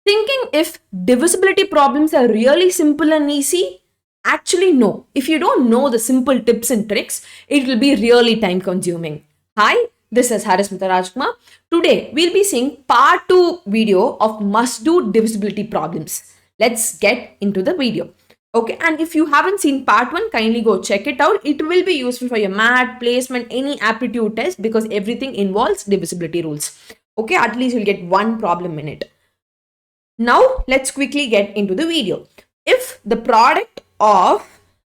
Thinking if divisibility problems are really simple and easy? Actually, no. If you don't know the simple tips and tricks, it will be really time consuming. Hi, this is Harismita Rajkumar. Today, we'll be seeing part 2 video of must do divisibility problems. Let's get into the video. Okay, and if you haven't seen part 1, kindly go check it out. It will be useful for your math, placement, any aptitude test because everything involves divisibility rules. Okay, at least you'll get one problem in it. Now, let's quickly get into the video. If the product of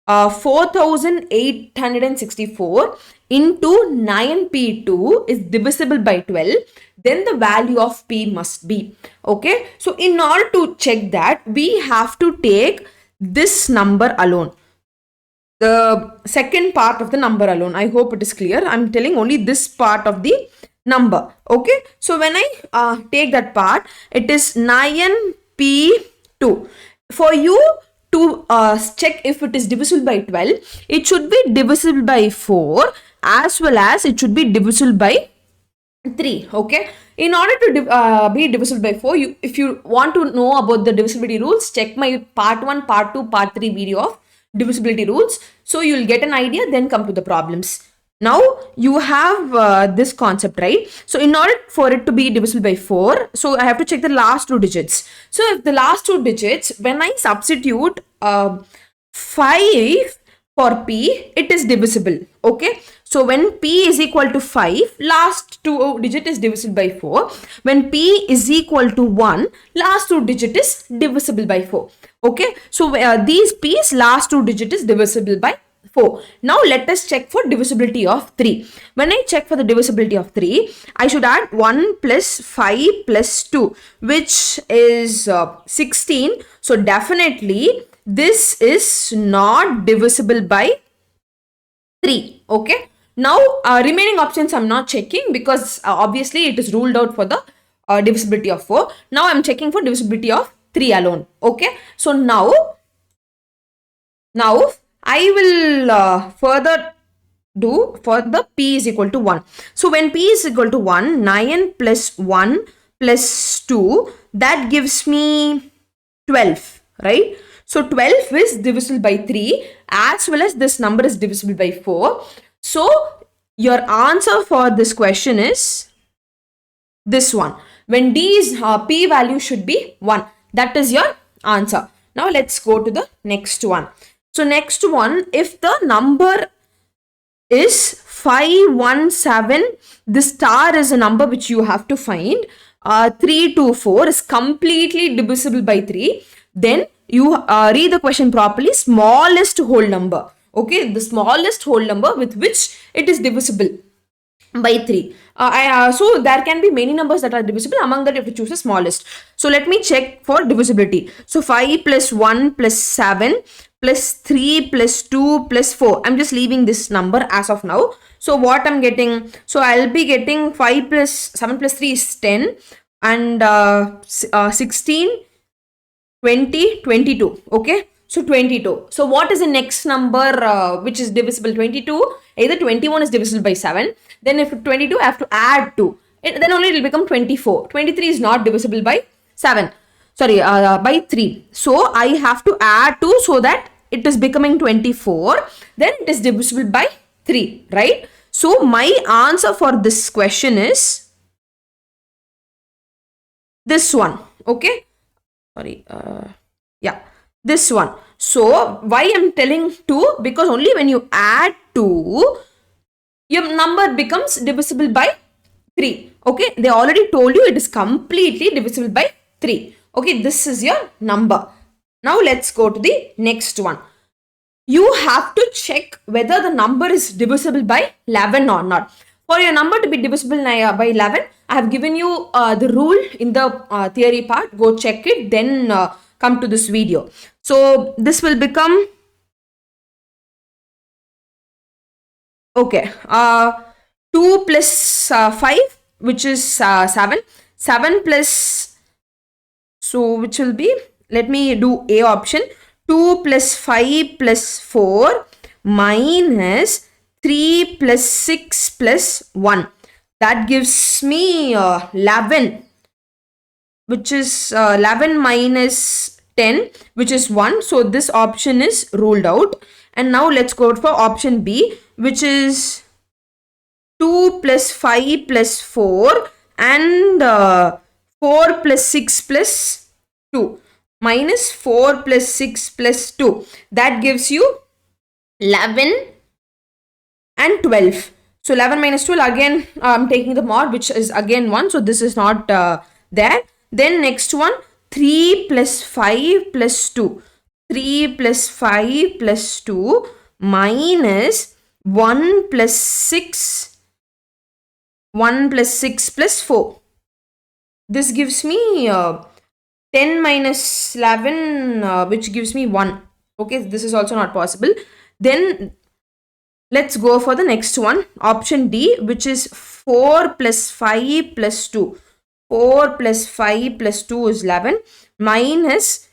4864 into 9p2 is divisible by 12, then the value of p must be. Okay, so in order to check that, we have to take this number alone. The second part of the number alone. I hope it is clear. I'm telling only this part of the number. Okay, so when I take that part, it is 9p2. For you to check if it is divisible by 12, it should be divisible by 4 as well as it should be divisible by 3. Okay, in order to be divisible by 4, if you want to know about the divisibility rules, check my part 1, part 2, part 3 video of divisibility rules. So you'll get an idea, then come to the problems. Now you have this concept, right? So in order for it to be divisible by 4, so I have to check the last 2 digits. So if the last 2 digits, when I substitute 5 for p, it is divisible. Okay, so when p is equal to 5, last 2 digit is divisible by 4. When p is equal to 1, last 2 digit is divisible by 4. Okay, so these p's last 2 digit is divisible by 4. Now let us check for divisibility of 3. When I check for the divisibility of 3, I should add 1 plus 5 plus 2, which is 16. So definitely this is not divisible by 3. Okay, now remaining options I'm not checking because obviously it is ruled out for the divisibility of 4. Now I'm checking for divisibility of 3 alone. Okay, so now I will further do for the p is equal to 1. So when p is equal to 1, 9 plus 1 plus 2, that gives me 12, right? So 12 is divisible by 3 as well as this number is divisible by 4. So your answer for this question is this one. When d is p value should be 1. That is your answer. Now let's go to the next one. So next one, if the number is 517, the star is a number which you have to find. 324 is completely divisible by 3. Then you read the question properly. Smallest whole number. Okay, the smallest whole number with which it is divisible by 3. So there can be many numbers that are divisible. Among that, you have to choose the smallest. So let me check for divisibility. So 5 plus 1 plus 7 plus 3 plus 2 plus 4. I'm just leaving this number as of now. So what I'm getting? So I'll be getting 5 plus 7 plus 3 is 10 and 16, 20, 22. Okay, so 22. So what is the next number which is divisible? 22. Either 21 is divisible by 7. Then if 22, I have to add 2. Then only it will become 24. 23 is not divisible by 7. Sorry, by 3. So I have to add 2 so that it is becoming 24. Then it is divisible by 3, right? So my answer for this question is this one. Okay. Sorry. Yeah, this one. So why I'm telling 2? Because only when you add 2, your number becomes divisible by 3. Okay, they already told you it is completely divisible by 3. Okay, this is your number. Now let's go to the next one. You have to check whether the number is divisible by 11 or not. For your number to be divisible by 11, I have given you the rule in the theory part. Go check it, then come to this video. So this will become, okay, 2 plus 5, which is 7. 7 plus, so which will be, let me do A option. 2 plus 5 plus 4 minus 3 plus 6 plus 1. That gives me 11. which is 11 minus 10, which is 1. So this option is ruled out. And now let's go for option B, which is 2 plus 5 plus 4 and 4 plus 6 plus 2 minus 4 plus 6 plus 2. That gives you 11 and 12. So 11 minus 12, again I'm taking the mod, which is again 1. So this is not there. Then next one, 3 plus 5 plus 2. 3 plus 5 plus 2 minus 1 plus 6. 1 plus 6 plus 4. This gives me 10 minus 11, which gives me 1. Okay, this is also not possible. Then let's go for the next one, option D, which is 4 plus 5 plus 2. 4 plus 5 plus 2 is 11 minus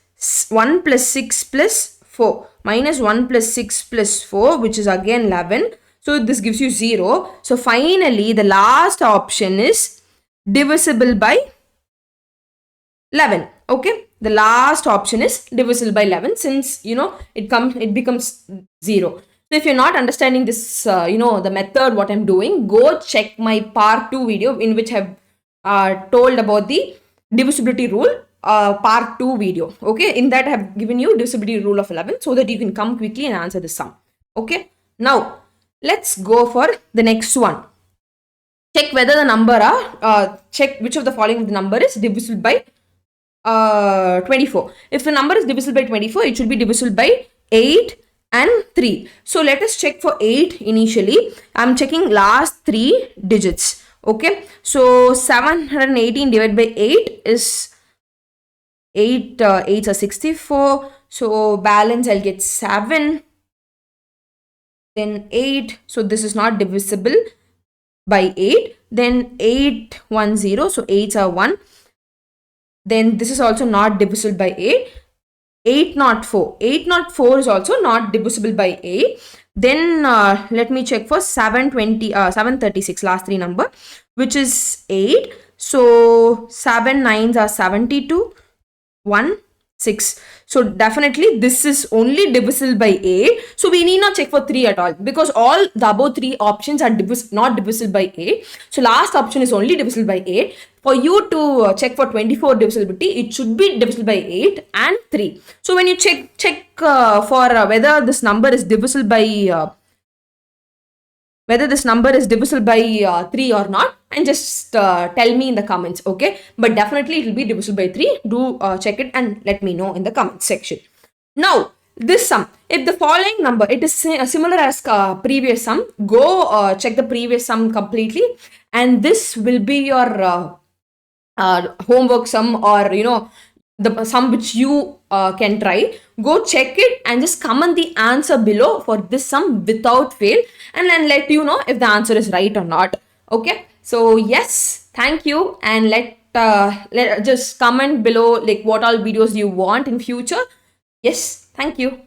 1 plus 6 plus 4. Minus 1 plus 6 plus 4, which is again 11. So this gives you 0. So finally, the last option is divisible by 11. Okay, the last option is divisible by 11, since it becomes 0. So if you're not understanding this, the method what I'm doing, go check my part 2 video in which I've told about the divisibility rule. Part 2 video. Okay, in that I have given you divisibility rule of 11 so that you can come quickly and answer the sum. Okay, now let's go for the next one. Check whether the number check which of the following number is divisible by 24. If the number is divisible by 24, it should be divisible by 8 and 3. So let us check for 8 initially. I'm checking last 3 digits. Okay, so 718 divided by 8 is 8 8s are 64. So balance I'll get 7. Then 8. So this is not divisible by 8. Then 810. So 8s are 1. Then this is also not divisible by 8. 804. 804 is also not divisible by 8. Then let me check for 736, last 3 number, which is 8. So 7 9s are 72. 1 6. So definitely this is only divisible by 8. So we need not check for 3 at all, because all the above 3 options are not divisible by 8. So last option is only divisible by 8. For you to check for 24 divisibility, it should be divisible by 8 and 3. So when you check for whether this number is divisible by 3 or not, and just tell me in the comments. Okay, but definitely it will be divisible by 3. Do check it and let me know in the comment section. Now this sum, if the following number, it is similar as previous sum, go check the previous sum completely, and this will be your homework sum, or the sum which you can try. Go check it and just comment the answer below for this sum without fail, and then let you know if the answer is right or not. Okay, so yes, thank you, and let just comment below like what all videos you want in future. Yes, thank you.